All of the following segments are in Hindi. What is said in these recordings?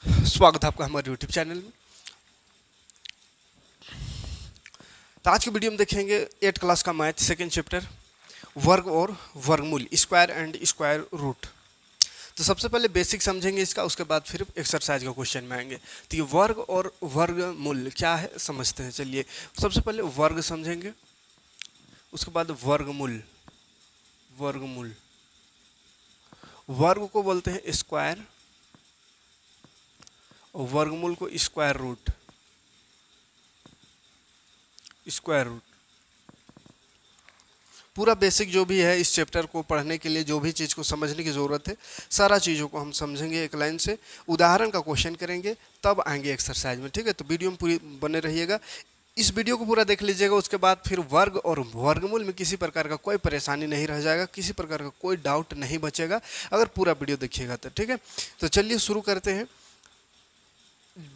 स्वागत है आपका हमारे यूट्यूब चैनल में। तो आज की वीडियो में देखेंगे 8 क्लास का मैथ सेकेंड चैप्टर वर्ग और वर्गमूल, स्क्वायर एंड स्क्वायर रूट। तो सबसे पहले बेसिक समझेंगे इसका, उसके बाद फिर एक्सरसाइज का क्वेश्चन में आएंगे। तो ये वर्ग और वर्गमूल क्या है समझते हैं। चलिए सबसे पहले वर्ग समझेंगे, उसके बाद वर्गमूल। वर्गमूल वर्ग को बोलते हैं स्क्वायर और वर्गमूल को स्क्वायर रूट। स्क्वायर रूट पूरा बेसिक जो भी है इस चैप्टर को पढ़ने के लिए, जो भी चीज़ को समझने की ज़रूरत है, सारा चीज़ों को हम समझेंगे एक लाइन से। उदाहरण का क्वेश्चन करेंगे तब आएंगे एक्सरसाइज में, ठीक है। तो वीडियो में पूरी बने रहिएगा, इस वीडियो को पूरा देख लीजिएगा। उसके बाद फिर वर्ग और वर्गमूल में किसी प्रकार का कोई परेशानी नहीं रह जाएगा, किसी प्रकार का कोई डाउट नहीं बचेगा अगर पूरा वीडियो देखिएगा तो, ठीक है। तो चलिए शुरू करते हैं,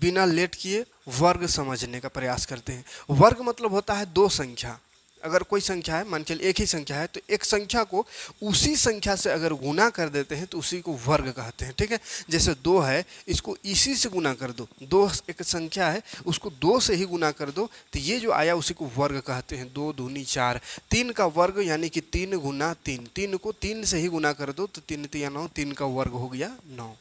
बिना लेट किए वर्ग समझने का प्रयास करते हैं। वर्ग मतलब होता है दो संख्या। अगर कोई संख्या है, मान चलिए एक ही संख्या है, तो एक संख्या को उसी संख्या से अगर गुना कर देते हैं तो उसी को वर्ग कहते हैं, ठीक है। जैसे 2 है, इसको इसी से गुना कर दो। 2 एक संख्या है, उसको 2 से ही गुना कर दो तो ये जो आया उसी को वर्ग कहते हैं। 2 दूनी 4। 3 का वर्ग यानी कि 3 गुना 3। 3 को 3 से ही गुना कर दो तो 3 3 9, 3 का वर्ग हो गया 9,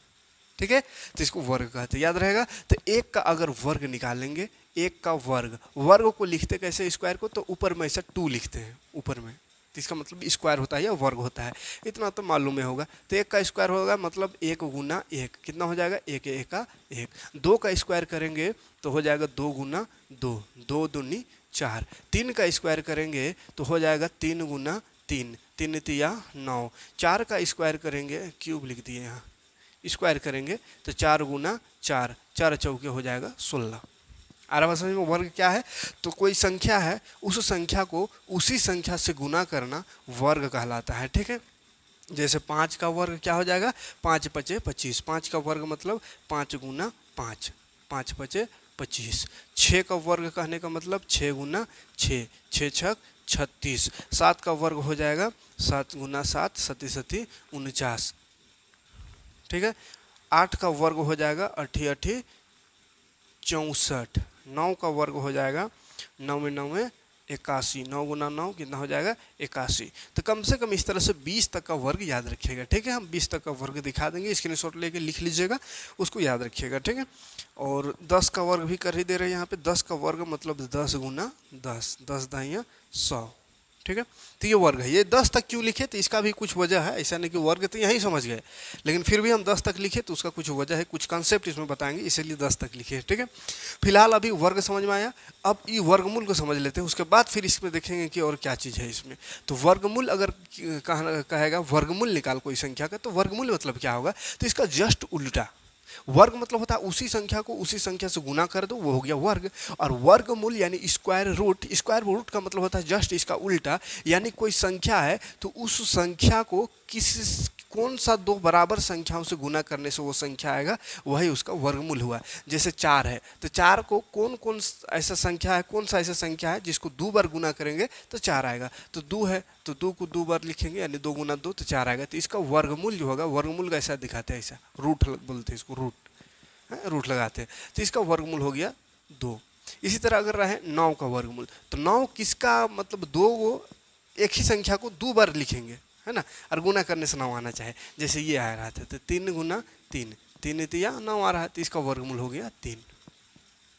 ठीक है। तो इसको वर्ग कहते हैं, याद रहेगा। तो 1 का अगर वर्ग निकालेंगे, 1 का वर्ग, वर्ग को लिखते कैसे स्क्वायर को, तो ऊपर में ऐसा 2 लिखते हैं ऊपर में, तो इसका मतलब स्क्वायर होता है या वर्ग होता है, इतना तो मालूम है होगा। तो 1 का स्क्वायर होगा मतलब 1 गुना 1 कितना हो जाएगा, 1 1 का 1। 2 का स्क्वायर करेंगे तो हो जाएगा 2 गुना 2, 2 दूनी 4। 3 का स्क्वायर करेंगे तो हो जाएगा 3 गुना 3, 3 तिया 9। 4 का स्क्वायर करेंगे, क्यूब लिख दिए यहाँ, स्क्वायर करेंगे तो 4 गुना 4, 4 चौके हो जाएगा 16। आ रहा समझ में। वर्ग क्या है, तो कोई संख्या है, उस संख्या को उसी संख्या से गुना करना वर्ग कहलाता है, ठीक है। जैसे 5 का वर्ग क्या हो जाएगा, 5 पचे 25। 5 का वर्ग मतलब 5 गुना 5, 5 पचे 25। 6 का वर्ग कहने का मतलब 6 गुना 6, 6 छक 36। 7 का वर्ग हो जाएगा 7 गुना 7, 7 7 49, ठीक है। 8 का वर्ग हो जाएगा 8 8 64। 9 का वर्ग हो जाएगा 9 में 9 में 81। 9 गुना 9 कितना हो जाएगा 81। तो कम से कम इस तरह से 20 तक का वर्ग याद रखिएगा, ठीक है। हम 20 तक का वर्ग दिखा देंगे, स्क्रीनशॉट लेके लिख लीजिएगा, उसको याद रखिएगा, ठीक है। और 10 का वर्ग भी कर ही दे रहे हैं यहाँ पे। 10 का वर्ग मतलब 10 गुना 10, 10 दाहिया 100, ठीक है। तो ये वर्ग है। ये 10 तक क्यों लिखे, तो इसका भी कुछ वजह है, ऐसा नहीं कि वर्ग तो यहीं समझ गए, लेकिन फिर भी हम 10 तक लिखे तो उसका कुछ वजह है, कुछ कंसेप्ट इसमें बताएंगे, इसीलिए 10 तक लिखे, ठीक है। फिलहाल अभी वर्ग समझ में आया, अब ये वर्गमूल को समझ लेते हैं, उसके बाद फिर इसमें देखेंगे कि और क्या चीज़ है इसमें। तो वर्गमूल अगर कहेगा वर्गमूल निकाल कोई संख्या का, तो वर्गमूल मतलब क्या होगा, तो इसका जस्ट उल्टा। वर्ग मतलब होता है उसी संख्या को उसी संख्या से गुना कर दो, वो हो गया वर्ग। और वर्गमूल यानी स्क्वायर रूट। स्क्वायर रूट का मतलब होता है जस्ट इसका उल्टा, यानी कोई संख्या है तो उस संख्या को कौन सा दो बराबर संख्याओं से गुना करने से वो संख्या आएगा, वही उसका वर्गमूल हुआ। जैसे 4 है तो 4 को कौन कौन ऐसा संख्या है, कौन सा ऐसा संख्या है जिसको 2 बार गुना करेंगे तो 4 आएगा। तो 2 है तो 2 को 2 बार लिखेंगे यानी 2 गुना 2 तो 4 आएगा। तो इसका वर्गमूल जो होगा, वर्गमूल का ऐसा दिखाते हैं, ऐसा रूट बोलते हैं इसको, रूट लगाते हैं। तो इसका वर्गमूल हो गया 2। इसी तरह अगर रहे 9 का वर्गमूल, तो 9 किसका मतलब 2 वो एक ही संख्या को 2 बार लिखेंगे, है ना, और गुना करने से 9 आना चाहे। जैसे ये आ रहा था तो 3 गुना 3, 3 तिया 9 आ रहा है, तो इसका वर्गमूल हो गया 3,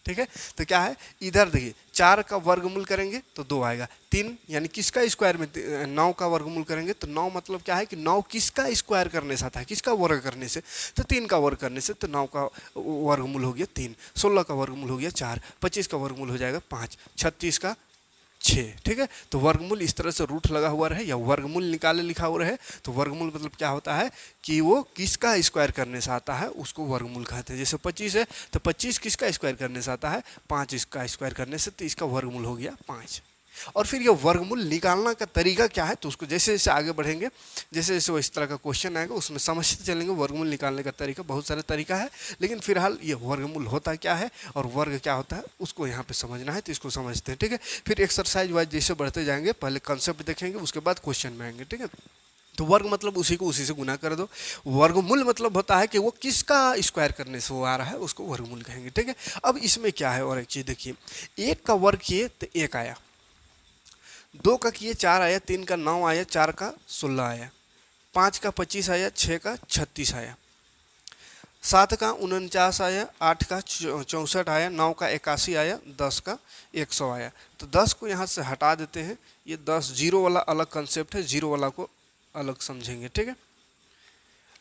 ठीक है। तो क्या है, इधर देखिए 4 का वर्गमूल करेंगे तो 2 आएगा। 3 यानी किसका स्क्वायर में 9 का वर्गमूल करेंगे तो 9 मतलब क्या है कि 9 किसका स्क्वायर करने से आता है, किसका वर्ग करने से, तो 3 का वर्ग करने से। तो 9 का वर्गमूल हो गया 3। 16 का वर्गमूल हो गया 4। 25 का वर्गमूल हो जाएगा 5। 36 का 6, ठीक है। तो वर्गमूल इस तरह से रूट लगा हुआ रहे या वर्गमूल निकाले लिखा हुआ रहे तो वर्गमूल मतलब क्या होता है कि वो किसका स्क्वायर करने से आता है उसको वर्गमूल कहते हैं। जैसे 25 है तो 25 किसका स्क्वायर करने से आता है, 5 इसका स्क्वायर करने से, तो इसका वर्गमूल हो गया 5। और फिर ये वर्गमूल निकालना का तरीका क्या है, तो उसको जैसे जैसे आगे बढ़ेंगे, जैसे जैसे वो इस तरह का क्वेश्चन आएगा उसमें समझते चलेंगे वर्गमूल निकालने का तरीका। बहुत सारे तरीका है, लेकिन फिलहाल ये वर्गमूल होता क्या है और वर्ग क्या होता है उसको यहाँ पे समझना है, तो इसको समझते हैं, ठीक है। फिर एक्सरसाइज वाइज जैसे बढ़ते जाएंगे, पहले कंसेप्ट देखेंगे उसके बाद क्वेश्चन में आएंगे, ठीक है। तो वर्ग मतलब उसी को उसी से गुना कर दो। वर्गमूल मतलब होता है कि वो किसका स्क्वायर करने से वो आ रहा है, उसको वर्गमूल कहेंगे। ठीक है, अब इसमें क्या है और एक चीज देखिए, 1 का वर्ग किए तो 1 आया, 2 का किए 4 आया, 3 का 9 आया, 4 का 16 आया, 5 का 25 आया, 6 का 36 आया, 7 का 49 आया, 8 का 64 आया, 9 का 81 आया, 10 का 100 आया। तो 10 को यहाँ से हटा देते हैं, ये 10 जीरो वाला अलग कंसेप्ट है, जीरो वाला को अलग समझेंगे। ठीक है,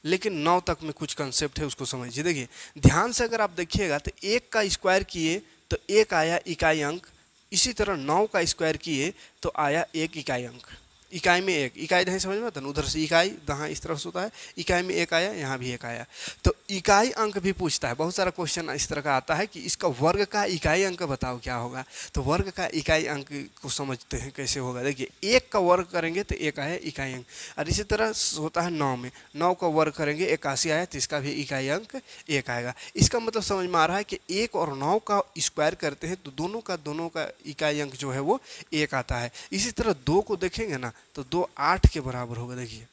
लेकिन 9 तक में कुछ कंसेप्ट है, उसको समझिए। देखिए ध्यान से अगर आप देखिएगा तो 1 का स्क्वायर किए तो 1 आया इकाई अंक, इसी तरह 9 का स्क्वायर किए तो आया 1 इकाई अंक। इकाई में 1, इकाई नहीं समझ में आता ना, उधर से इकाई यहाँ इस तरह से होता है, इकाई में 1 आया, यहाँ भी 1 आया। तो इकाई अंक भी पूछता है, बहुत सारा क्वेश्चन इस तरह का आता है कि इसका वर्ग का इकाई अंक बताओ क्या होगा। तो वर्ग का इकाई अंक को समझते हैं कैसे होगा। देखिए 1 का वर्ग करेंगे तो 1 आया इकाई अंक, और इसी तरह होता है 9 में, 9 का वर्ग करेंगे 81 आया, तो इसका भी इकाई अंक 1 आएगा। इसका मतलब समझ में आ रहा है कि 1 और 9 का स्क्वायर करते हैं तो दोनों का इकाई अंक जो है वो 1 आता है। इसी तरह 2 को देखेंगे ना तो 2 8 के बराबर होगा। देखिए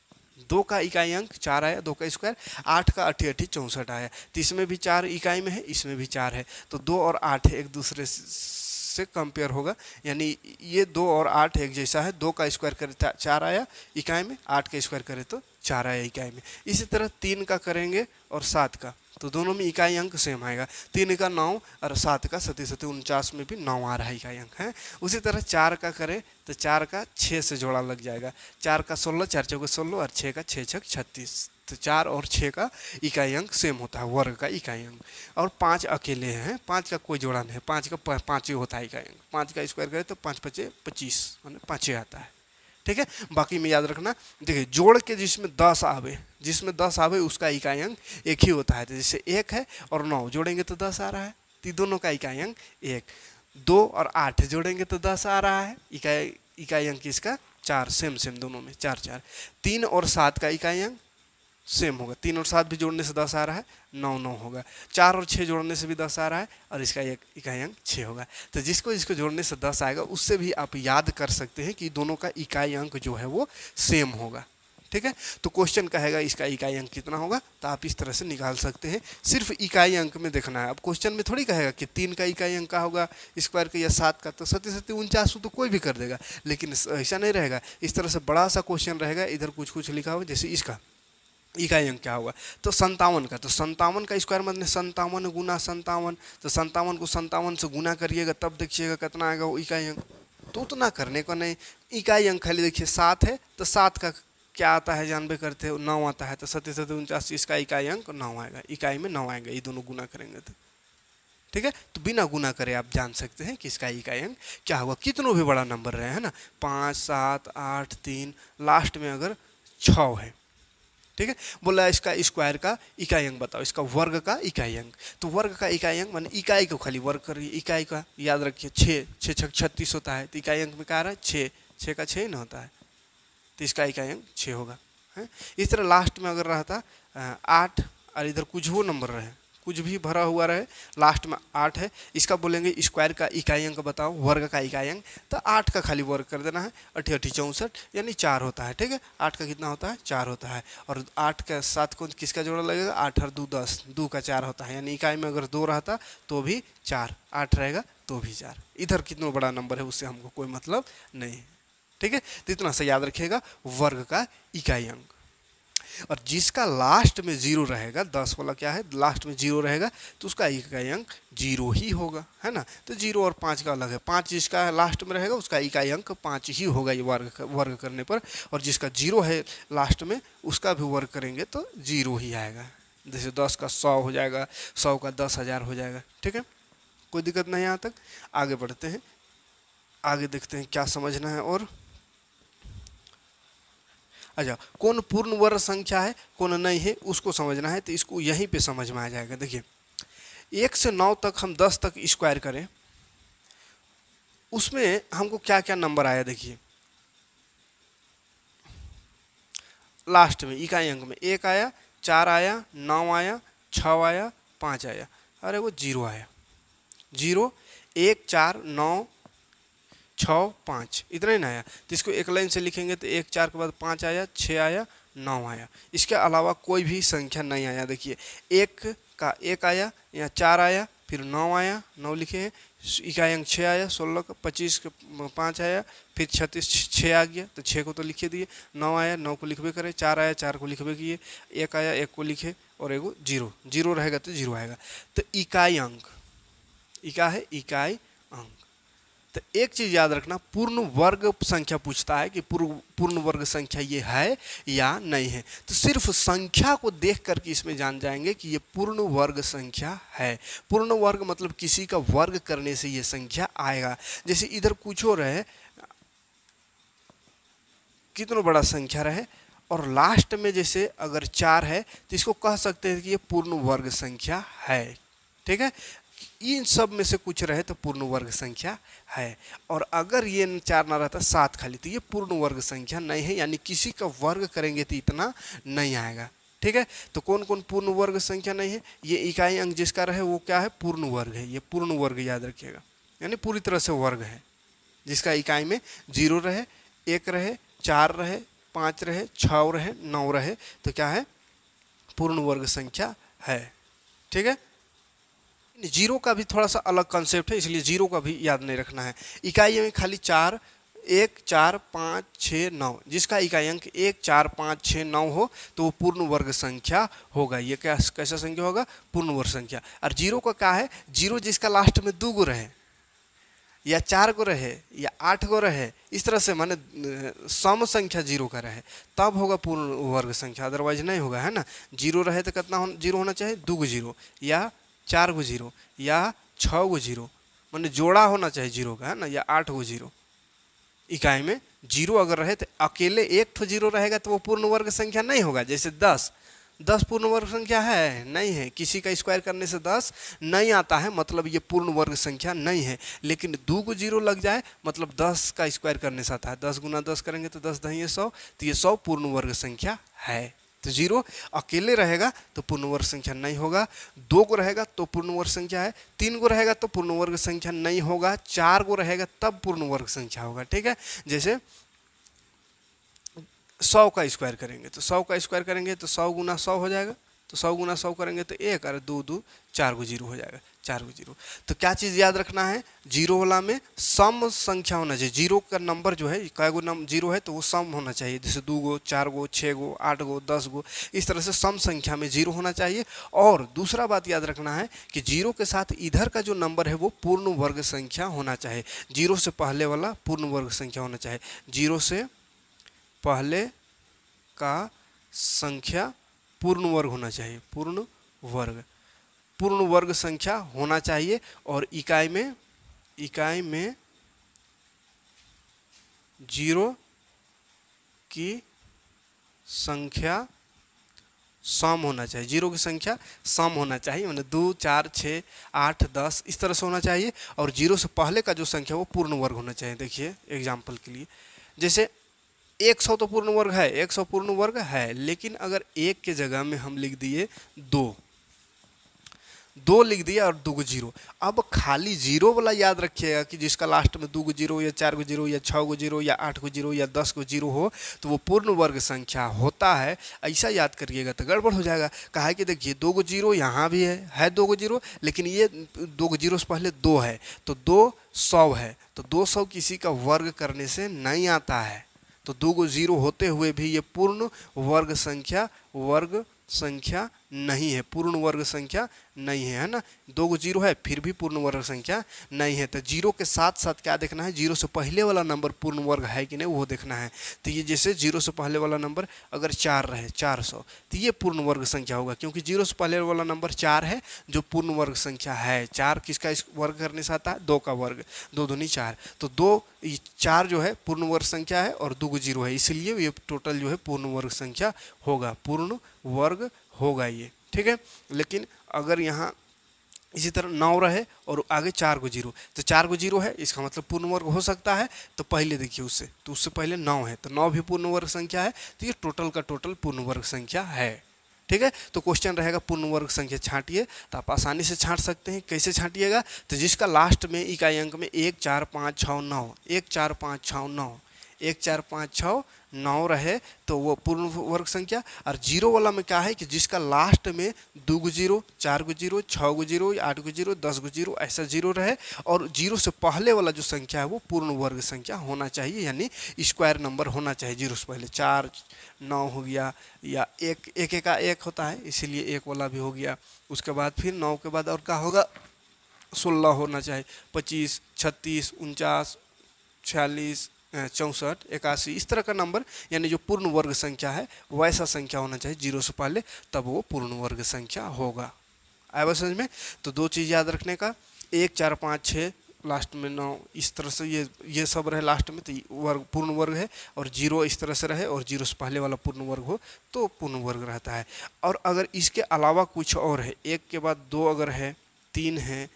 2 का इकाई अंक 4 आया, 2 का स्क्वायर, 8 का 8 8 64 आया, तो इसमें भी 4 इकाई में है, इसमें भी 4 है, तो 2 और 8 एक दूसरे से कंपेयर होगा, यानी ये 2 और 8 एक जैसा है। 2 का स्क्वायर करे 4 आया इकाई में, 8 का स्क्वायर करे तो 4 आया इकाई में। इसी तरह 3 का करेंगे और 7 का, तो दोनों में इकाई अंक सेम आएगा। 3 का 9 और 7 का 7 7 49 में भी 9 आ रहा है इकाई अंक है। उसी तरह 4 का करें तो 4 का 6 से जोड़ा लग जाएगा, 4 का 16, 4 चौके 16 और 6 का 6 छक 36, तो 4 और 6 का इकाई अंक सेम होता है, वर्ग का इकाई अंक। और 5 अकेले हैं, 5 का कोई जोड़ा नहीं है, 5 का 5 ही होता है इकाई अंक। 5 का स्क्वायर करें तो 5 5 25 माने 5 आता है। ठीक है, बाकी में याद रखना। देखिए जोड़ के जिसमें 10 आवे उसका इकाई अंक 1 ही होता है। तो जैसे 1 है और 9 जोड़ेंगे तो 10 आ रहा है, तो दोनों का इकाई अंक 1। 2 और 8 जोड़ेंगे तो 10 आ रहा है, इकाई अंक इसका 4, सेम दोनों में 4 4। 3 और 7 का इकाई अंक सेम होगा, 3 और 7 भी जोड़ने से 10 आ रहा है, 9 9 होगा। 4 और 6 जोड़ने से भी 10 आ रहा है, और इसका एक इकाई अंक 6 होगा। तो जिसको जोड़ने से 10 आएगा उससे भी आप याद कर सकते हैं कि दोनों का इकाई अंक जो है वो सेम होगा। ठीक है, तो क्वेश्चन कहेगा इसका इकाई अंक कितना होगा, तो आप इस तरह से निकाल सकते हैं। सिर्फ इकाई अंक में देखना है। अब क्वेश्चन में थोड़ी कहेगा कि 3 का इकाई अंक का होगा स्क्वायर का या 7 का, तो 7 7 49 तो कोई भी कर देगा, लेकिन ऐसा नहीं रहेगा। इस तरह से बड़ा सा क्वेश्चन रहेगा, इधर कुछ कुछ लिखा होगा, जैसे इसका इकाई अंक क्या होगा, तो 57 का, तो 57 का स्क्वायर मतलब 57 गुना 57, तो 57 को 57 से गुना करिएगा तब देखिएगा कितना आएगा वो इकाई अंक। तो उतना करने को नहीं, इकाई अंक खाली देखिए 7 है तो 7 का क्या आता है जानबे करते हो, 9 आता है, तो 7 7 49 इसका इकाई अंक 9 आएगा, इकाई में 9 आएगा, ये दोनों गुना करेंगे तो। ठीक है, तो बिना गुना करे आप जान सकते हैं कि इसका इकाई अंक क्या होगा। कितनों भी बड़ा नंबर रहे है ना, 5 7 8 3, लास्ट में अगर 6 है। ठीक है, बोला इसका स्क्वायर का इकाई अंक बताओ, इसका वर्ग का इकाई अंक। तो वर्ग का इकाई अंक माने इकाई को खाली वर्ग करिए, इकाई का याद रखिए 6 6 छक 36 होता है, तो इकाई अंक में क्या आ रहा है 6, 6 का 6 ना होता है, तो इसका इकाई अंक 6 होगा है। इस तरह लास्ट में अगर रहता 8 और इधर कुछ वो नंबर रहे, कुछ भी भरा हुआ रहे, लास्ट में 8 है, इसका बोलेंगे स्क्वायर का इकाई अंक बताओ, वर्ग का इकाई अंक, तो 8 का खाली वर्ग कर देना है, 8 8 64 यानी 4 होता है। ठीक है, 8 का कितना होता है 4 होता है, और 8 का 7 को किसका जोड़ा लगेगा, 8 और 2 10, 2 का 4 होता है, यानी इकाई में अगर 2 रहता तो भी 4, 8 रहेगा तो भी 4। इधर कितना बड़ा नंबर है उससे हमको कोई मतलब नहीं। ठीक है, तो इतना सा याद रखिएगा वर्ग का इकाई अंक। और जिसका लास्ट में 0 रहेगा, 10 वाला क्या है लास्ट में 0 रहेगा, तो उसका इकाई अंक 0 ही होगा, है ना। तो 0 और 5 का अलग है, 5 जिसका लास्ट में रहेगा उसका इकाई अंक 5 ही होगा ये वर्ग करने पर, और जिसका 0 है लास्ट में उसका भी वर्ग करेंगे तो 0 ही आएगा। जैसे 10 का 100 हो जाएगा, 100 का 10,000 हो जाएगा। ठीक है, कोई दिक्कत नहीं यहाँ तक। आगे बढ़ते हैं, आगे देखते हैं क्या समझना है। और अच्छा, कौन पूर्ण वर्ग संख्या है कौन नहीं है उसको समझना है, तो इसको यहीं पे समझ में आ जाएगा। देखिए 1 से 9 तक हम 10 तक स्क्वायर करें, उसमें हमको क्या क्या नंबर आया। देखिए लास्ट में इकाई अंक में 1 आया, 4 आया, 9 आया, 6 आया, 5 आया, अरे वो 0 आया। 0 1 4 9 6 5, इतना ही ना आया। तो इसको एक लाइन से लिखेंगे तो 1 4 के बाद 5 आया, 6 आया, 9 आया। इसके अलावा कोई भी संख्या नहीं आया। देखिए 1 का 1 आया, यहाँ 4 आया, फिर 9 आया, 9 लिखे हैं, इकाई अंक 6 आया, 16 का 25 का 5 आया, फिर 36 6 आ गया, तो 6 को तो लिखे दिए, 9 आया, 9 को लिखबे करे, 4 आया, 4 को लिखबे किए, 1 आया, 1 को लिखे, और एगो 0 0 रहेगा तो 0 आएगा। तो इकाई अंक, इका है इकाई अंक। तो एक चीज याद रखना, पूर्ण वर्ग संख्या पूछता है कि पूर्ण वर्ग संख्या ये है या नहीं है। तो सिर्फ संख्या को देख करके इसमें जान जाएंगे कि ये पूर्ण वर्ग संख्या है। पूर्ण वर्ग मतलब किसी का वर्ग करने से ये संख्या आएगा। जैसे इधर कुछ और है, कितना बड़ा संख्या रहे, और लास्ट में जैसे अगर 4 है तो इसको कह सकते हैं कि ये पूर्ण वर्ग संख्या है। ठीक है, इन सब में से कुछ रहे तो पूर्ण वर्ग संख्या है। और अगर ये 4 ना रहता 7 खाली, तो ये पूर्ण वर्ग संख्या नहीं है, यानी किसी का वर्ग करेंगे तो इतना नहीं आएगा। ठीक है, तो कौन कौन पूर्ण वर्ग संख्या नहीं है? ये इकाई अंक जिसका रहे वो क्या है? पूर्ण वर्ग है। ये पूर्ण वर्ग याद रखिएगा, यानी पूरी तरह से वर्ग है, जिसका इकाई में 0 रहे, 1 रहे, 4 रहे, 5 रहे, 6 रहे, 9 रहे, तो क्या है? पूर्ण वर्ग संख्या है। ठीक है, जीरो का भी थोड़ा सा अलग कंसेप्ट है, इसलिए जीरो का भी याद नहीं रखना है। इकाई में खाली 4 1 4 5 6 9, जिसका इकाई अंक 1 4 5 6 9 हो तो वो पूर्ण वर्ग संख्या होगा। ये क्या कैसा संख्या होगा? पूर्ण वर्ग संख्या। और जीरो का क्या है? जीरो जिसका लास्ट में 2 गो रहे, या 4 गो रहे, या 8 गो रहे, इस तरह से माने सम संख्या जीरो का रहे, तब होगा पूर्ण वर्ग संख्या, अदरवाइज नहीं होगा, है ना। जीरो रहे तो कितना जीरो होना चाहिए? 2 गो जीरो, या 4 गो जीरो, या 6 गो जीरो, माने जोड़ा होना चाहिए जीरो का, है ना, या 8 गो जीरो। इकाई में जीरो अगर रहे तो अकेले एक ठो जीरो रहेगा तो वो पूर्ण वर्ग संख्या नहीं होगा। जैसे 10 पूर्ण वर्ग संख्या है? नहीं है। किसी का स्क्वायर करने से 10 नहीं आता है, मतलब ये पूर्ण वर्ग संख्या नहीं है। लेकिन 2 को जीरो लग जाए मतलब 10 का स्क्वायर करने से आता है। 10 गुना 10 करेंगे तो 10 दही 100, तो ये 100 पूर्ण वर्ग संख्या है। तो जीरो अकेले रहेगा तो पूर्ण वर्ग संख्या नहीं होगा। 2 को रहेगा तो पूर्ण वर्ग संख्या है। 3 को रहेगा तो पूर्ण वर्ग संख्या नहीं होगा। 4 को रहेगा तब पूर्ण वर्ग संख्या होगा। ठीक है, जैसे 100 का स्क्वायर करेंगे तो 100 का स्क्वायर करेंगे तो 100 गुना 100 हो जाएगा, तो 100 गुना 100 करेंगे तो 1 और 2 2 4 गो जीरो हो जाएगा, 4 गो जीरो। तो क्या चीज़ याद रखना है? जीरो वाला में सम संख्या होना चाहिए। जीरो का नंबर जो है, कै गो जीरो है तो वो सम होना चाहिए। जैसे 2 गो 4 गो 6 गो 8 गो 10 गो, इस तरह से सम संख्या में जीरो होना चाहिए। और दूसरा बात याद रखना है कि जीरो के साथ इधर का जो नंबर है वो पूर्ण वर्ग संख्या होना चाहिए। जीरो से पहले वाला पूर्ण वर्ग संख्या होना चाहिए। जीरो से पहले का संख्या पूर्ण वर्ग होना चाहिए, पूर्ण वर्ग संख्या होना चाहिए। और इकाई में जीरो की संख्या सम होना चाहिए। जीरो की संख्या सम होना चाहिए, मतलब 2 4 6 8 10 इस तरह से होना चाहिए। और जीरो से पहले का जो संख्या वो पूर्ण वर्ग होना चाहिए। देखिए एग्जाम्पल के लिए, जैसे 100 तो पूर्ण वर्ग है, 100 पूर्ण वर्ग है, लेकिन अगर 1 के जगह में हम लिख दिए 2 लिख दिया और 2 गो जीरो। अब खाली जीरो वाला याद रखिएगा कि जिसका लास्ट में 2 गो जीरो, या 4 गो जीरो, या 6 गो जीरो, या 8 गो जीरो, या 10 गो जीरो हो तो वो पूर्ण वर्ग संख्या होता है। ऐसा याद करिएगा तो गड़बड़ हो जाएगा। कहा है कि देखिए 2 गो जीरो यहाँ भी है 2 गो जीरो, लेकिन ये 2 गो जीरो से पहले 2 है तो 200 है, तो 200 किसी का वर्ग करने से नहीं आता है। तो 2 गो जीरो होते हुए भी ये पूर्ण वर्ग संख्या नहीं है, पूर्ण वर्ग संख्या नहीं है, है ना। 2 गो जीरो है फिर भी पूर्ण वर्ग संख्या नहीं है। तो जीरो के साथ साथ क्या देखना है? जीरो से पहले वाला नंबर पूर्ण वर्ग है कि नहीं वो देखना है। तो ये जैसे जीरो से पहले वाला नंबर अगर 4 रहे, 400, तो ये पूर्ण वर्ग संख्या होगा, क्योंकि जीरो से पहले वाला नंबर 4 है जो पूर्ण वर्ग संख्या है। 4 किसका वर्ग करने से आता है? 2 का वर्ग, 2 दूनी 4, तो 4 जो है पूर्ण वर्ग संख्या है और 2 गो जीरो है, इसलिए ये टोटल जो है पूर्ण वर्ग संख्या होगा, पूर्ण वर्ग होगा ये। ठीक है, लेकिन अगर यहाँ इसी तरह 9 रहे और आगे 4 गो जीरो, तो 4 गो जीरो है, इसका मतलब पूर्ण वर्ग हो सकता है। तो पहले देखिए उससे पहले 9 है, तो 9 भी पूर्ण वर्ग संख्या है, तो ये टोटल का टोटल पूर्ण वर्ग संख्या है। ठीक है। तो क्वेश्चन रहेगा पूर्ण वर्ग संख्या छांटिए, तो आप आसानी से छांट सकते हैं। कैसे छांटिएगा, तो जिसका लास्ट में इकाई अंक में 1 4 5 6 9 1 4 5 6 9 1 4 5 6 9 रहे तो वो पूर्ण वर्ग संख्या। और जीरो वाला में क्या है कि जिसका लास्ट में 2 गो जीरो, 4 गो जीरो, 6 गो जीरो, 8 गो जीरो, 10 गो जीरो ऐसा जीरो रहे, और जीरो से पहले वाला जो संख्या है वो पूर्ण वर्ग संख्या होना चाहिए, यानी स्क्वायर नंबर होना चाहिए। जीरो से पहले 4 9 हो गया, या एक एक का एक होता है इसीलिए एक वाला भी हो गया। उसके बाद फिर 9 के बाद और क्या होगा, 16 होना चाहिए, 25 36 49 46 64 81 इस तरह का नंबर, यानी जो पूर्ण वर्ग संख्या है वैसा संख्या होना चाहिए जीरो से पहले, तब वो पूर्ण वर्ग संख्या होगा। आया समझ में। तो दो चीज़ याद रखने का, 1 4 5 6 लास्ट में 9 इस तरह से ये सब रहे लास्ट में, तो वर्ग पूर्ण वर्ग है। और जीरो इस तरह से रहे और जीरो से पहले वाला पूर्ण वर्ग हो तो पूर्ण वर्ग रहता है। और अगर इसके अलावा कुछ और है, 1 के बाद 2 अगर है, 3 है,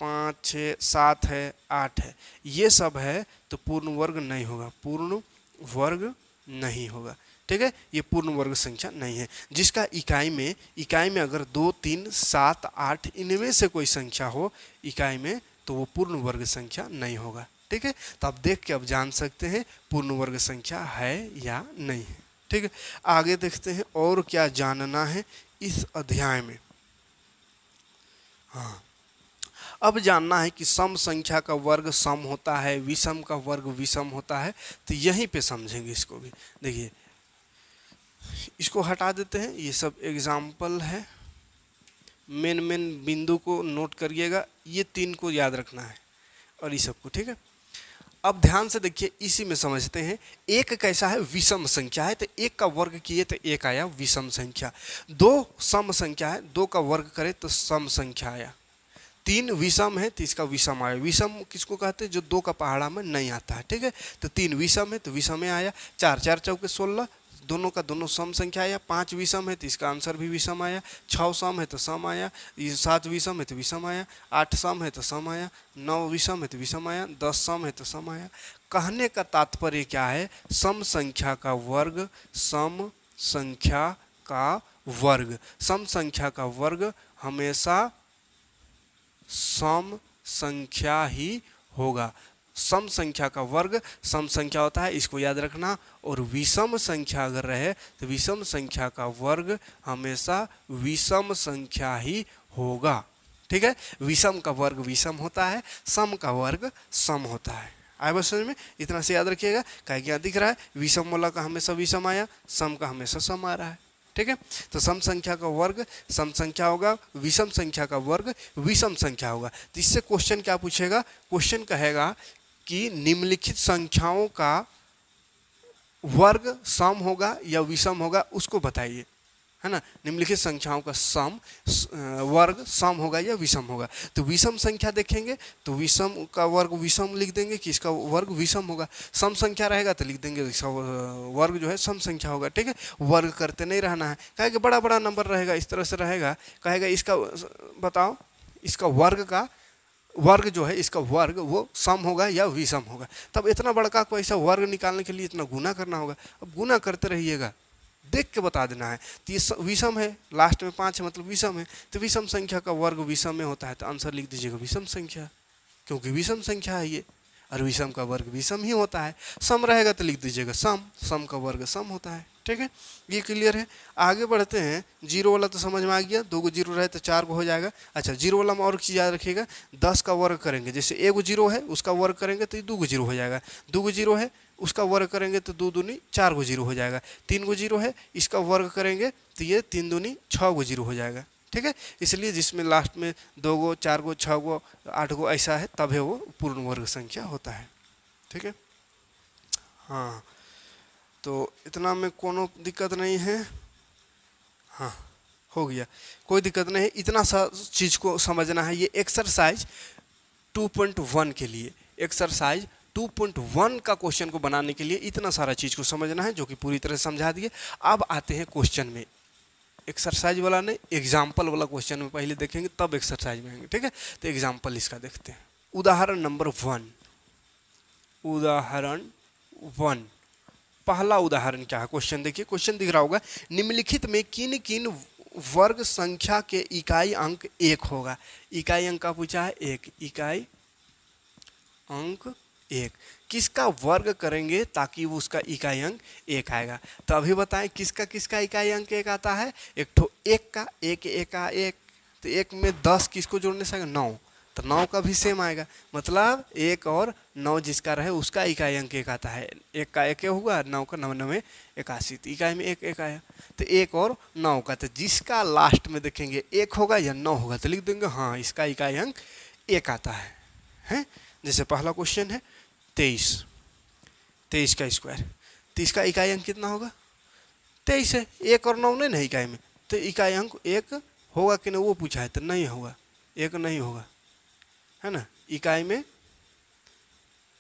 5 6 7 है, 8 है, ये सब है तो पूर्ण वर्ग नहीं होगा, पूर्ण वर्ग नहीं होगा। ठीक है, ये पूर्ण वर्ग संख्या नहीं है। जिसका इकाई में अगर 2 3 7 8 इनमें से कोई संख्या हो इकाई में तो वो पूर्ण वर्ग संख्या नहीं होगा। ठीक है, तो आप देख के अब जान सकते हैं पूर्ण वर्ग संख्या है या नहीं है। ठीक है, आगे देखते हैं और क्या जानना है इस अध्याय में। हाँ, अब जानना है कि सम संख्या का वर्ग सम होता है, विषम का वर्ग विषम होता है। तो यहीं पे समझेंगे इसको भी। देखिए इसको हटा देते हैं, ये सब एग्जाम्पल है। मेन बिंदु को नोट करिएगा, ये 3 को याद रखना है और ये सबको। ठीक है, अब ध्यान से देखिए, इसी में समझते हैं। एक कैसा है, विषम संख्या है, तो एक का वर्ग किए तो एक आया विषम संख्या। 2 सम संख्या है, 2 का वर्ग करे तो सम संख्या आया। 3 विषम है तो इसका विषम आया। विषम किसको कहते हैं, जो 2 का पहाड़ा में नहीं आता है। ठीक है, तो 3 विषम है तो विषम में आया। 4 4 चौके 16, दोनों का दोनों सम संख्या आया। 5 विषम है तो इसका आंसर भी विषम आया। 6 सम है तो सम आया। 7 विषम है तो विषम आया। 8 सम है तो सम आया। 9 विषम है तो विषम आया। 10 सम है तो सम आया। कहने का तात्पर्य क्या है, सम संख्या का वर्ग सम संख्या का वर्ग, सम संख्या का वर्ग हमेशा सम संख्या ही होगा। सम संख्या का वर्ग सम संख्या होता है, इसको याद रखना। और विषम संख्या अगर रहे तो विषम संख्या का वर्ग हमेशा विषम संख्या ही होगा। ठीक है, विषम का वर्ग विषम होता है, सम का वर्ग सम होता है। आए बस समझ में, इतना से याद रखिएगा। क्या दिख रहा है, विषम वाला का हमेशा विषम आया, सम का हमेशा सम आ रहा है। ठीक है, तो सम संख्या का वर्ग सम संख्या होगा, विषम संख्या का वर्ग विषम संख्या होगा। तो इससे क्वेश्चन क्या पूछेगा, क्वेश्चन कहेगा कि निम्नलिखित संख्याओं का वर्ग सम होगा या विषम होगा, उसको बताइए, है ना। निम्नलिखित संख्याओं का सम वर्ग सम होगा या विषम होगा। तो विषम संख्या देखेंगे तो विषम का वर्ग विषम लिख देंगे कि इसका वर्ग विषम होगा। सम संख्या रहेगा तो लिख देंगे इसका वर्ग जो है सम संख्या होगा। ठीक है, वर्ग करते नहीं रहना है, कहेगा बड़ा बड़ा नंबर रहेगा, इस तरह से रहेगा, कहेगा इसका बताओ, इसका वर्ग का वर्ग जो है, इसका वर्ग वो सम होगा या विषम होगा। तब इतना बड़का को ऐसा वर्ग निकालने के लिए इतना गुना करना होगा। अब गुना करते रहिएगा, देख के बता देना है। तो ये विषम है, लास्ट में 5 है मतलब विषम है, तो विषम संख्या का वर्ग विषम में होता है, तो आंसर लिख दीजिएगा विषम संख्या, क्योंकि विषम संख्या है ये, और विषम का वर्ग विषम ही होता है। सम रहेगा तो लिख दीजिएगा सम, सम का वर्ग सम होता है। ठीक है, ये क्लियर है। आगे बढ़ते हैं। जीरो वाला तो समझ में आ गया, 2 गो जीरो रहे तो 4 को हो जाएगा। अच्छा, जीरो वाला में और चीज़ याद रखिएगा, 10 का वर्ग करेंगे, जैसे 1 जीरो है उसका वर्ग करेंगे तो 2 गो जीरो हो जाएगा। 2 गो जीरो है उसका वर्ग करेंगे तो 2 दूनी 4 गो जीरो हो जाएगा। 3 गो जीरो है इसका वर्ग करेंगे तो ये 3 दूनी 6 गो जीरो हो जाएगा। ठीक है, इसलिए जिसमें लास्ट में 2 गो 4 गो 6 गो 8 गो ऐसा है तब है वो पूर्ण वर्ग संख्या होता है। ठीक है, हाँ, तो इतना में कोनो दिक्कत नहीं है। हाँ, हो गया, कोई दिक्कत नहीं है। इतना सा चीज़ को समझना है। ये एक्सरसाइज 2.1 के लिए, एक्सरसाइज 2.1 का क्वेश्चन को बनाने के लिए इतना सारा चीज़ को समझना है, जो कि पूरी तरह से समझा दिए। अब आते हैं क्वेश्चन में, एक्सरसाइज वाला नहीं, एग्जाम्पल वाला क्वेश्चन में पहले देखेंगे तब एक्सरसाइज में आएंगे। ठीक है, तो एग्जाम्पल इसका देखते हैं। उदाहरण नंबर 1, उदाहरण 1, पहला उदाहरण क्या है, क्वेश्चन देखिए। क्वेश्चन दिख रहा होगा, निम्नलिखित में किन किन वर्ग संख्या के इकाई अंक 1 होगा। इकाई अंक का पूछा है 1, इकाई अंक 1 किसका वर्ग करेंगे ताकि वो उसका इकाई अंक 1 आएगा। तो अभी बताएं किसका किसका इकाई अंक 1 आता है। एक ठो 1 का, 1 का 1, तो 1 में 10 किसको जोड़ने से आएगा 9, तो 9 का भी सेम आएगा। मतलब 1 और 9 जिसका रहे उसका इकाई अंक 1 आता है। 1 का 1 होगा, 9 का 9 9 81, तो इकाई में 1 1 आया। तो 1 और 9 का, तो जिसका लास्ट में देखेंगे 1 होगा या 9 होगा तो लिख देंगे हाँ इसका इकाई अंक 1 आता है। जैसे पहला क्वेश्चन है 23, 23 का स्क्वायर, तो इसका इकाई अंक कितना होगा 23 है। 1 और 9 नहीं ना इकाई में, तो इकाई अंक 1 होगा कि नहीं वो पूछा है, तो नहीं होगा, 1 नहीं होगा, है ना। इकाई में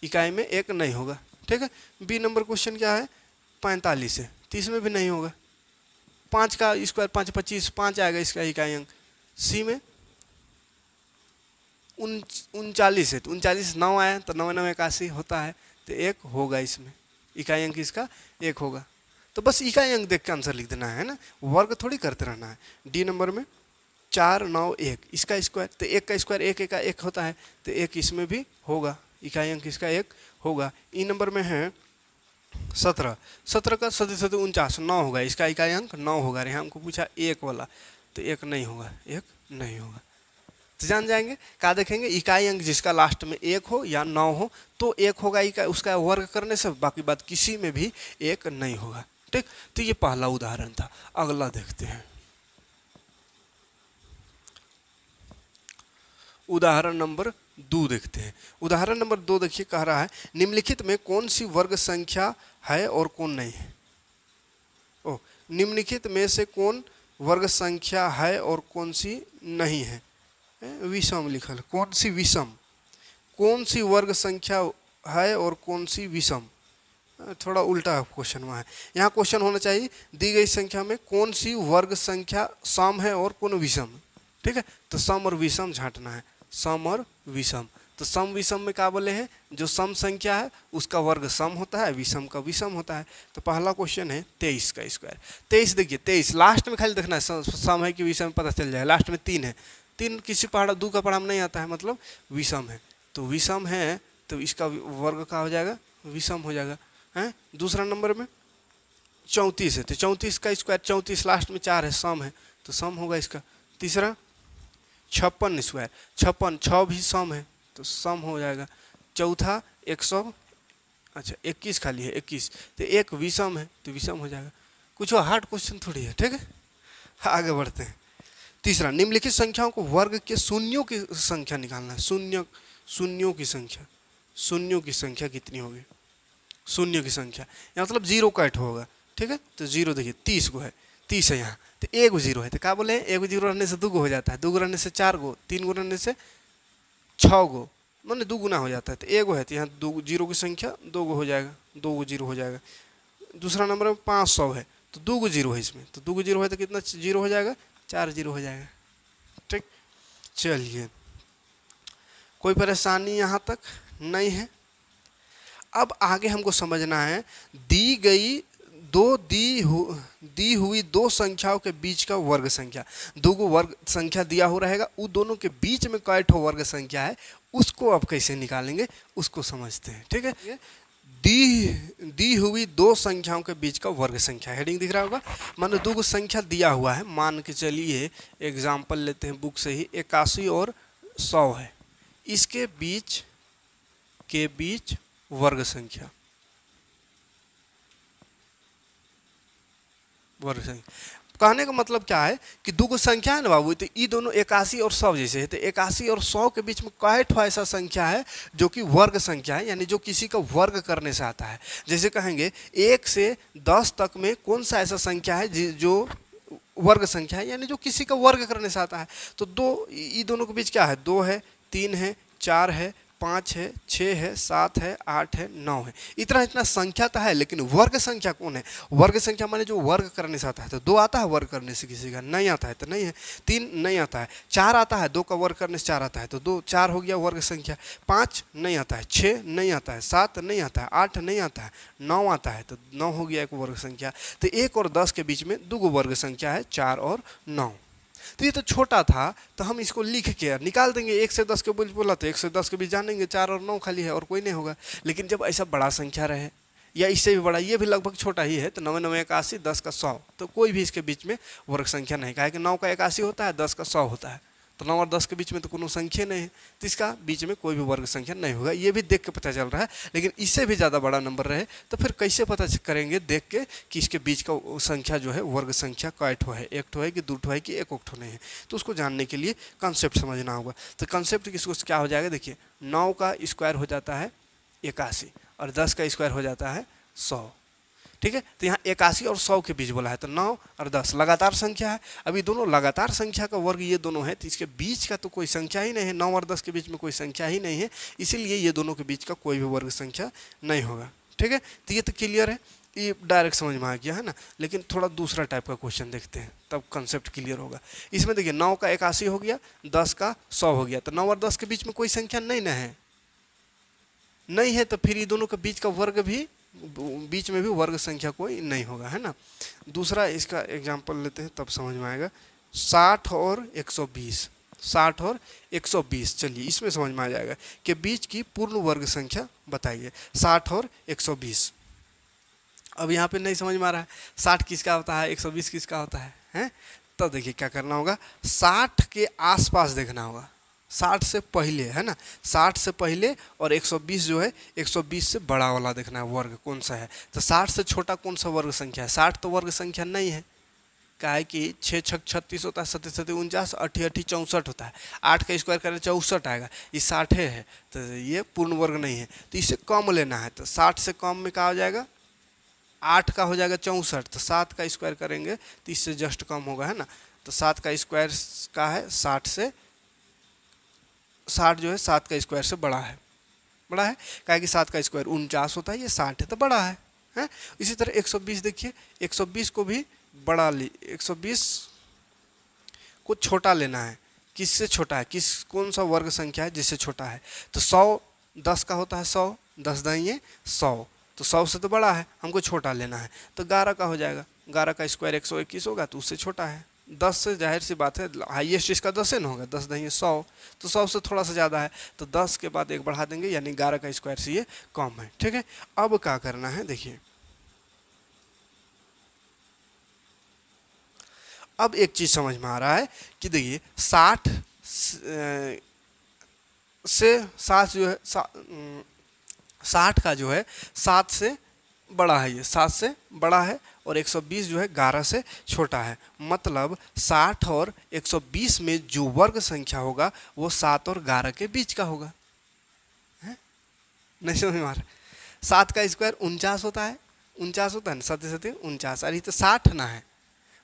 1 नहीं होगा, ठीक है। बी नंबर क्वेश्चन क्या है 45 है, तो इसमें भी नहीं होगा। 5 का स्क्वायर 5 25, 5 आएगा इसका इकाई अंक। सी में 39 है, तो 39 9 आया तो 9 9 81 होता है, तो 1 होगा इसमें, इकाई अंक इसका 1 होगा। तो बस इकाई अंक देख के आंसर लिख देना है ना, वर्ग थोड़ी करते रहना है। डी नंबर में 4 9 1 इसका स्क्वायर, तो 1 का स्क्वायर 1 का 1 होता है, तो 1 इसमें भी होगा, इकाई अंक इसका 1 होगा। ई नंबर में है 17, 17 का 7 7 49 9 होगा, इसका इकाई अंक 9 होगा। यहाँ हमको पूछा 1 वाला, तो 1 नहीं होगा, 1 नहीं होगा। तो जान जाएंगे क्या देखेंगे इकाई अंक जिसका लास्ट में 1 हो या 9 हो तो 1 होगा, उसका वर्ग करने से, बाकी बात किसी में भी 1 नहीं होगा, ठीक। तो ये पहला उदाहरण था। अगला देखते हैं, उदाहरण नंबर 2 देखते हैं। उदाहरण नंबर 2 देखिए, कह रहा है निम्नलिखित में कौन सी वर्ग संख्या है और कौन नहीं है। ओ, निम्नलिखित में से कौन वर्ग संख्या है और कौन सी नहीं है। विषम लिखल, कौन सी विषम, कौन सी वर्ग संख्या है और कौन सी विषम। थोड़ा उल्टा क्वेश्चन वहाँ है, यहाँ क्वेश्चन होना चाहिए दी गई संख्या में कौन सी वर्ग संख्या सम है और कौन विषम, ठीक है। तो सम और विषम छांटना है, सम और विषम। तो सम विषम में क्या बोले हैं, जो सम संख्या है उसका वर्ग सम होता है, विषम का विषम होता है। तो पहला क्वेश्चन है 23 का स्क्वायर। 23 देखिए, 23 लास्ट में खाली देखना है सम है कि विषम पता चल जाए। लास्ट में 3 है, 3 किसी पहाड़ 2 का पढ़ा नहीं आता है, मतलब विषम है। तो विषम है तो इसका वर्ग का हो जाएगा विषम हो जाएगा, है। दूसरा नंबर में 34 है, तो 34 का स्क्वायर, 34 लास्ट में 4 है, सम है तो सम होगा इसका। तीसरा 56 स्क्वायर, 56 6 भी सम है तो सम हो जाएगा। चौथा 21 खाली है 21, तो 1 विषम है तो विषम हो जाएगा। कुछ हार्ड क्वेश्चन थोड़ी है, ठीक है। आगे बढ़ते हैं। तीसरा निम्नलिखित संख्याओं को वर्ग के शून्यों की संख्या निकालना है। शून्यों की संख्या, शून्यों की संख्या कितनी होगी, शून्यों की संख्या यहाँ मतलब 0 का 8 होगा, ठीक है। तो 0 देखिए 30 को है, 30 है यहाँ, तो 1 0 है, तो क्या बोले 1 0 रहने से 2 गो हो जाता है, 2 गो रहने से 4 गो, 3 गो रहने से 6 गो, मैंने 2 गुना हो जाता है। तो 1 गो है तो यहाँ 2 0 की संख्या 2 गो हो जाएगा, 2 गो 0 हो जाएगा। दूसरा नंबर में 500 है तो 2 गो 0 है इसमें, तो 2 गो 0 है तो कितना 0 हो जाएगा, 4 0 हो जाएगा, ठीक। चलिए, कोई परेशानी यहाँ तक नहीं है। अब आगे हमको समझना है दी गई दी हुई दो संख्याओं के बीच का वर्ग संख्या। दो गो वर्ग संख्या दिया हो रहेगा, उन दोनों के बीच में कै ठो वर्ग संख्या है उसको अब कैसे निकालेंगे उसको समझते हैं, ठीक है। दी हुई दो संख्याओं के बीच का वर्ग संख्या, हेडिंग दिख रहा होगा। मानो दो गो संख्या दिया हुआ है, मान के चलिए एग्जाम्पल लेते हैं बुक से ही, 81 और 100 है, इसके बीच वर्ग संख्या, कहने का मतलब क्या है कि दो गो संख्या है ना बाबू, तो ये दोनों 81 और 100 जैसे है, तो 81 और 100 के बीच में कै ठो ऐसा संख्या है जो कि वर्ग संख्या है, यानी जो किसी का वर्ग करने से आता है। जैसे कहेंगे 1 से 10 तक में कौन सा ऐसा संख्या है जो वर्ग संख्या है, यानी जो किसी का वर्ग करने से आता है। तो ये दोनों के बीच क्या है, 2 है, 3 है, 4 है, 5 है, 6 है, 7 है, 8 है, 9 है। इतना इतना संख्या तो है, लेकिन वर्ग संख्या कौन है? वर्ग संख्या माने जो वर्ग करने से आता है। तो 2 आता है वर्ग करने से किसी का? नहीं आता है, तो नहीं है। 3 नहीं आता है। 4 आता है, 2 का वर्ग करने से 4 आता है, तो 2 4 हो गया वर्ग संख्या। 5 नहीं आता है, 6 नहीं आता है, 7 नहीं आता है, 8 नहीं आता है, 9 आता है, तो 9 हो गया एक वर्ग संख्या। तो 1 और 10 के बीच में 2 वर्ग संख्या है, 4 और 9। तो ये तो छोटा था, तो हम इसको लिख के निकाल देंगे। 1 से 10 के बीच बोला तो 1 से 10 के बीच जानेंगे, 4 और 9 खाली है और कोई नहीं होगा। लेकिन जब ऐसा बड़ा संख्या रहे या इससे भी बड़ा, ये भी लगभग छोटा ही है, तो 9 9 81, 10 का 100, तो कोई भी इसके बीच में वर्ग संख्या नहीं। कहा कि 9 का 81 होता है, 10 का 100 होता है, तो 9 और 10 के बीच में तो कोनो संख्या नहीं है, तो इसका बीच में कोई भी वर्ग संख्या नहीं होगा। ये भी देख के पता चल रहा है। लेकिन इससे भी ज़्यादा बड़ा नंबर रहे तो फिर कैसे पता करेंगे देख के कि इसके बीच का संख्या जो है वर्ग संख्या कै ठो है, 1 ठो है कि 2 ठो है कि 1 ठो नहीं है। तो उसको जानने के लिए कॉन्सेप्ट समझना होगा। तो कॉन्सेप्ट किसको क्या हो जाएगा, देखिए 9 का स्क्वायर हो जाता है 81 और 10 का स्क्वायर हो जाता है 100। ठीक है, तो यहाँ 81 और 100 के बीच बोला है, तो 9 और 10 लगातार संख्या है। अभी दोनों लगातार संख्या का वर्ग ये दोनों है, तो इसके बीच का तो कोई संख्या ही नहीं है। 9 और 10 के बीच में कोई संख्या ही नहीं है, इसीलिए ये दोनों के बीच का कोई भी वर्ग संख्या नहीं होगा। ठीक है, तो ये तो क्लियर है, ये डायरेक्ट समझ में आ गया है ना। लेकिन थोड़ा दूसरा टाइप का क्वेश्चन देखते हैं, तब कंसेप्ट क्लियर होगा। इसमें देखिए 9 का 81 हो गया, 10 का 100 हो गया, तो 9 और 10 के बीच में कोई संख्या नहीं ना है, नहीं है, तो फिर ये दोनों के बीच का वर्ग भी, बीच में भी वर्ग संख्या कोई नहीं होगा, है ना। दूसरा इसका एग्जांपल लेते हैं, तब समझ में आएगा। 60 और 120, 60 और 120, चलिए इसमें समझ में आ जाएगा कि बीच की पूर्ण वर्ग संख्या बताइए। 60 और 120, अब यहाँ पे नहीं समझ में आ रहा है 60 किसका होता है, 120 किसका होता है, हैं? तो देखिए क्या करना होगा, 60 के आसपास देखना होगा, 60 से पहले, है ना, 60 से पहले, और 120 जो है 120 से बड़ा वाला देखना है वर्ग कौन सा है। तो 60 से छोटा कौन सा वर्ग संख्या है? 60 तो वर्ग संख्या नहीं है, क्या है कि 6 6 36 होता है, 7 7 49, 8 8 64 होता है, 8 का स्क्वायर करें 64 आएगा, ये 60 है, तो ये पूर्ण वर्ग नहीं है। तो इसे कम लेना है, तो 60 से कम में क्या हो जाएगा, 8 का हो जाएगा 64, तो 7 का स्क्वायर करेंगे तो इससे जस्ट कम होगा, है ना। तो 7 का स्क्वायर का है 60 से, 60 जो है 7 का स्क्वायर से बड़ा है, बड़ा है, क्या है कि 7 का स्क्वायर 49 होता है, ये 60 है तो बड़ा है, हैं? इसी तरह 120 देखिए, 120 को भी बड़ा 120 को छोटा लेना है, किससे छोटा है, किस कौन सा वर्ग संख्या है जिससे छोटा है। तो 100 10 का होता है 100, 10 दाइए 100, तो 100 से तो बड़ा है, हमको छोटा लेना है, तो 11 का हो जाएगा, 11 का स्क्वायर 121 होगा, तो उससे छोटा है। 10 से जाहिर सी बात है हाईएस्ट इसका 10 न होगा, 10 दाइए 100, तो 100 से थोड़ा सा ज़्यादा है, तो 10 के बाद 1 बढ़ा देंगे, यानी 11 का स्क्वायर से ये कम है। ठीक है, अब क्या करना है देखिए, अब एक चीज़ समझ में आ रहा है कि देखिए 60 से 7 जो है 60 का जो है 7 से बड़ा है, ये 7 से बड़ा है, और 120 जो है 11 से छोटा है। मतलब 60 और 120 में जो वर्ग संख्या होगा वो 7 और 11 के बीच का होगा, है? नहीं समझ में आ रहा, 7 का स्क्वायर 49 होता है, 49 होता है ना, 7 7 49, अरे तो 60 ना है,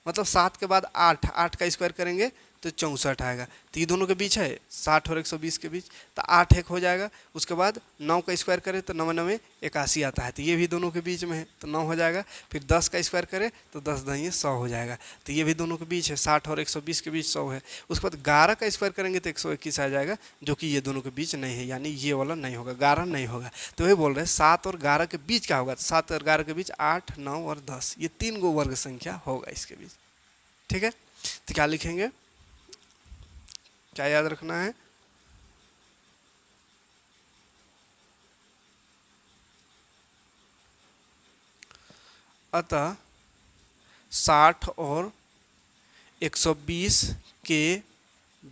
मतलब 7 के बाद 8, 8 का स्क्वायर करेंगे तो 64 आएगा, तो ये दोनों के बीच है 60 और 120 के बीच, तो 8 1 हो जाएगा। उसके बाद 9 का स्क्वायर करें तो 9 9 81 आता है, तो ये भी दोनों के बीच में है, तो 9 हो जाएगा। फिर 10 का स्क्वायर करें तो 10 दाइए 100 हो जाएगा, तो ये भी दोनों के बीच है, 60 और 120 के बीच 100 है। उसके बाद 11 का स्क्वायर करेंगे तो 121 आ जाएगा, जो कि ये दोनों के बीच नहीं है, यानी ये वाला नहीं होगा, 11 नहीं होगा। तो वही बोल रहे हैं 7 और 11 के बीच क्या होगा, तो 7 और 11 के बीच 8 9 और 10, ये 3 गो वर्ग संख्या होगा इसके बीच। ठीक है, तो क्या लिखेंगे, क्या याद रखना है, अतः 60 और 120 के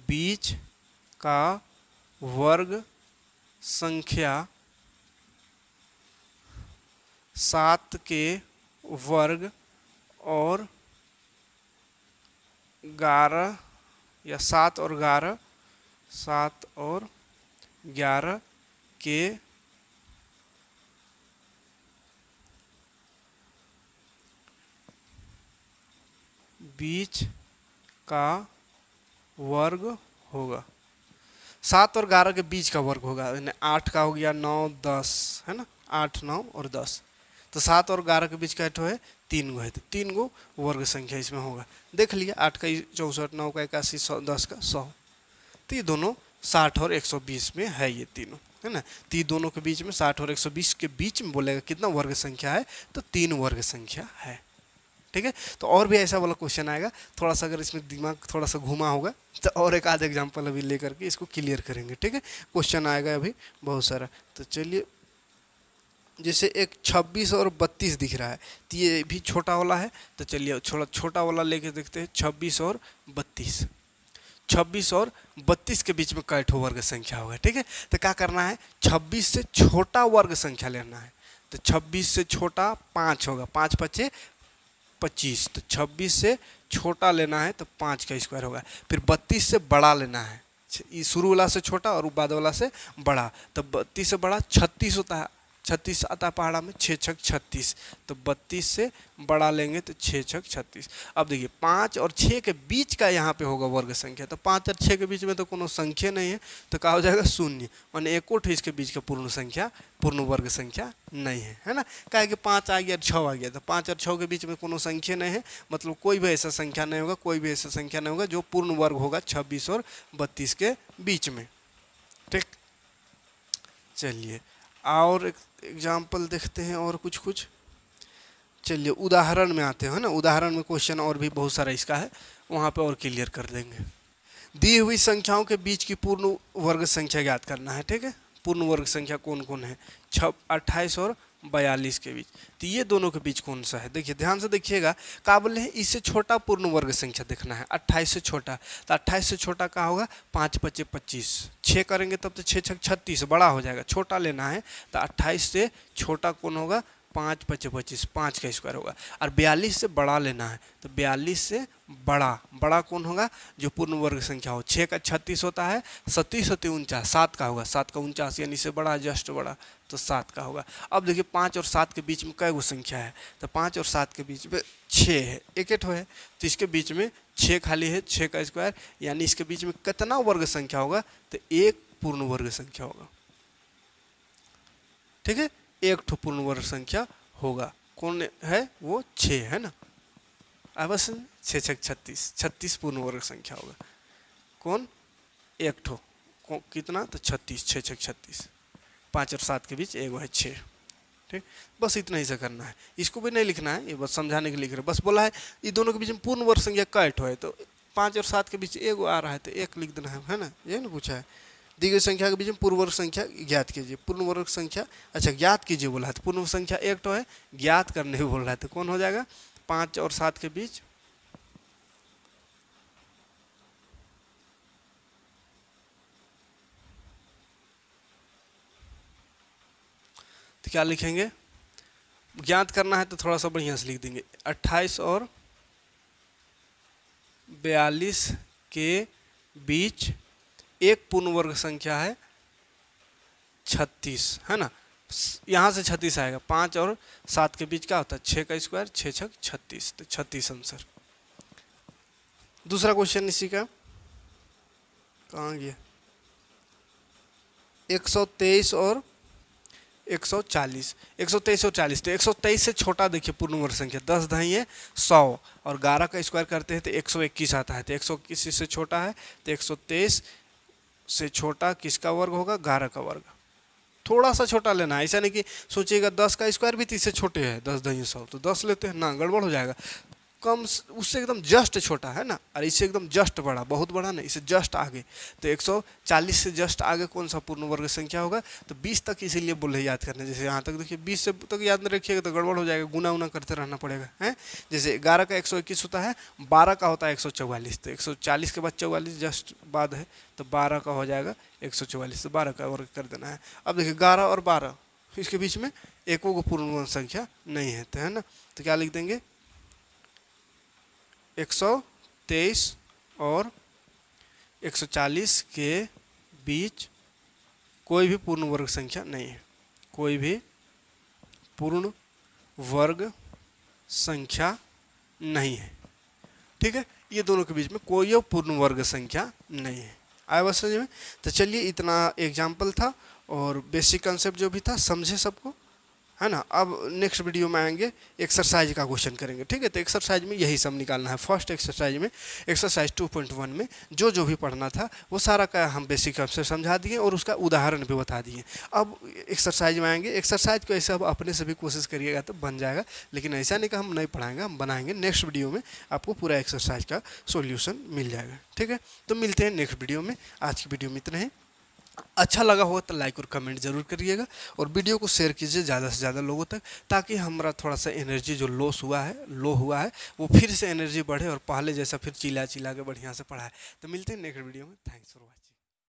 बीच का वर्ग संख्या 7 के वर्ग और 11 या 7 और 11, 7 और 11 के बीच का वर्ग होगा। 7 और 11 के बीच का वर्ग होगा, यानी 8 का हो गया, 9 10 है ना, 8 9 और 10, तो 7 और 11 के बीच का एठो है 3 गो है, तो 3 गो वर्ग संख्या इसमें होगा। देख लिया, 8 का 64, 9 का 81, 100 10 का 100, तो ये दोनों 60 और 120 में है, ये तीनों है ना। तो ये दोनों के बीच में 60 और 120 के बीच में बोलेगा कितना वर्ग संख्या है, तो 3 वर्ग संख्या है। ठीक है, तो और भी ऐसा वाला क्वेश्चन आएगा, थोड़ा सा अगर इसमें दिमाग थोड़ा सा घुमा होगा तो और एक आध एग्जाम्पल अभी लेकर के इसको क्लियर करेंगे। ठीक है, क्वेश्चन आएगा अभी बहुत सारा। तो चलिए, जैसे एक 26 और 32 दिख रहा है, तो ये भी छोटा वाला है, तो चलिए थोड़ा छोटा वाला लेके देखते हैं। 26 और 32, 26 और 32 के बीच में कैठो वर्ग संख्या होगा। ठीक है, तो क्या करना है, 26 से छोटा वर्ग संख्या लेना है। तो 26 से छोटा 5 होगा, 5 5 25, तो 26 से छोटा लेना है तो 5 का स्क्वायर होगा। फिर 32 से बड़ा लेना है, शुरू वाला से छोटा और बाद वाला से बड़ा, तो 32 से बड़ा 36 होता है, 36 आता है पहाड़ा में, 6 6 36, तो 32 से बड़ा लेंगे तो 6 6 36। अब देखिए 5 और 6 के बीच का यहाँ पे होगा वर्ग संख्या, तो 5 और 6 के बीच में तो कोनो संख्या नहीं है, तो क्या हो जाएगा, शून्य, माने एको ठो इसके बीच का पूर्ण संख्या, पूर्ण वर्ग संख्या नहीं है ना। क्या है कि 5 आ गया 6 आ गया, तो 5 और 6 के बीच में कोनो संख्या नहीं है, मतलब कोई भी ऐसा संख्या नहीं होगा, कोई भी ऐसा संख्या नहीं होगा जो पूर्ण वर्ग होगा 26 और 32 के बीच में। ठीक, चलिए और एग्जाम्पल देखते हैं और कुछ। चलिए उदाहरण में आते हैं ना, उदाहरण में क्वेश्चन और भी बहुत सारा इसका है, वहाँ पे और क्लियर कर देंगे। दी हुई संख्याओं के बीच की पूर्ण वर्ग संख्या ज्ञात करना है। ठीक है, पूर्ण वर्ग संख्या कौन कौन है, 28 और 42 के बीच, तो ये दोनों के बीच कौन सा है, देखिए ध्यान से देखिएगा। क्या बोले हैं, इससे छोटा पूर्ण वर्ग संख्या देखना है, 28 से छोटा, तो 28 से छोटा क्या होगा, 5 5 25, 6 करेंगे तब तो 6 6 36, बड़ा हो जाएगा, छोटा लेना है, तो 28 से छोटा कौन होगा, 5 5 25, 5 का स्क्वायर होगा। और 42 से बड़ा लेना है, तो 42 से बड़ा कौन होगा, जो पूर्ण वर्ग संख्या हो, 6 का 36 होता है, 37 37 49, 7 का होगा, 7 का 49, यानी से बड़ा, जस्ट बड़ा, तो 7 का होगा। अब देखिए 5 और 7 के बीच में कै गो संख्या है, तो 5 और 7 के बीच में 6 है, एक ठो है, तो इसके बीच में 6 खाली है, 6 का स्क्वायर, यानी इसके बीच में कितना वर्ग संख्या होगा, तो एक पूर्ण वर्ग संख्या होगा। ठीक है, एक ठो पूर्ण वर्ग संख्या होगा, कौन है वो, 6 है ना। अब बस 6 6 36, 36 पूर्ण वर्ग संख्या होगा, कौन, एक ठो, कितना, तो 36, 6 6 36, 5 और 7 के बीच एगो है 6। ठीक, बस इतना ही से करना है, इसको भी नहीं लिखना है, ये बस समझाने के लिए लिख रहे, बस बोला है ये दोनों के बीच में पूर्ण वर्ग संख्या का ठो है, तो 5 और 7 के बीच एगो आ रहा है तो एक लिख देना है ना, ये ना पूछा है। दी गई संख्या के बीच में पूर्ण वर्ग संख्या ज्ञात कीजिए, पूर्ण वर्ग संख्या, अच्छा ज्ञात कीजिए बोला है, तो पूर्ण वर्ग संख्या एक तो है, ज्ञात करने बोल रहा है, तो कौन हो जाएगा, 5 और 7 के बीच, तो क्या लिखेंगे, ज्ञात करना है तो थोड़ा सा बढ़िया से लिख देंगे, 28 और 42 के बीच एक पूर्ण वर्ग संख्या है 36, है ना, यहाँ से 36 आएगा, 5 और 7 के बीच क्या होता है, 6 का स्क्वायर, 6 6 36, तो 36 आंसर। दूसरा क्वेश्चन इसी का, कहाँ गया, 123 और 140, 123 और 40, तो 123 से छोटा देखिए पूर्ण वर्ग संख्या, 10 दही है 100, और 11 का स्क्वायर करते हैं तो 121 आता है, तो 121 से छोटा है, तो 123 से छोटा किसका वर्ग होगा, 11 का वर्ग, थोड़ा सा छोटा लेना है, ऐसा नहीं कि सोचिएगा 10 का स्क्वायर भी 30 से छोटे है, 10 दही 100, तो 10 लेते हैं ना, गड़बड़ हो जाएगा, कम उससे एकदम जस्ट छोटा है ना, और इससे एकदम जस्ट बड़ा, बहुत बड़ा नहीं, इससे जस्ट आगे, तो 140 से जस्ट आगे कौन सा पूर्ण वर्ग संख्या होगा, तो 20 तक इसीलिए बोले याद करने, जैसे यहाँ तक देखिए 20 से तक याद नहीं रखिएगा तो गड़बड़ हो जाएगा, गुना उना करते रहना पड़ेगा है। जैसे 11 का 121 होता है, 12 का होता है 144, तो 140 के बाद 44 जस्ट बाद है, तो 12 का हो जाएगा 144, तो 12 का वर्ग कर देना है। अब देखिए 11 और 12 इसके बीच में एको को पूर्ण वर्ग संख्या नहीं है, तो है ना, तो क्या लिख देंगे, 123 और 140 के बीच कोई भी पूर्ण वर्ग संख्या नहीं है, कोई भी पूर्ण वर्ग संख्या नहीं है। ठीक है, ये दोनों के बीच में कोई पूर्ण वर्ग संख्या नहीं है। आया बात समझ में। तो चलिए इतना एग्जाम्पल था और बेसिक कंसेप्ट जो भी था समझे सबको, है ना। अब नेक्स्ट वीडियो में आएंगे, एक्सरसाइज का क्वेश्चन करेंगे, ठीक है। तो एक्सरसाइज में यही सब निकालना है। फर्स्ट एक्सरसाइज में, एक्सरसाइज 2.1 में जो भी पढ़ना था वो सारा का हम बेसिक कंसेप्ट समझा दिए और उसका उदाहरण भी बता दिए। अब एक्सरसाइज में आएंगे। एक्सरसाइज को ऐसे अब अपने से भी कोशिश करिएगा तो बन जाएगा, लेकिन ऐसा नहीं कि हम नहीं पढ़ाएंगे, हम बनाएंगे। नेक्स्ट वीडियो में आपको पूरा एक्सरसाइज का सोल्यूशन मिल जाएगा, ठीक है। तो मिलते हैं नेक्स्ट वीडियो में। आज की वीडियो में इतना ही। अच्छा लगा हो तो लाइक और कमेंट जरूर करिएगा और वीडियो को शेयर कीजिए ज़्यादा से ज़्यादा लोगों तक, ताकि हमारा थोड़ा सा एनर्जी जो लो हुआ है वो फिर से एनर्जी बढ़े और पहले जैसा फिर चिल्ला चिल्ला के बढ़िया से पढ़ाए। तो मिलते हैं नेक्स्ट वीडियो में। Thanks for watching.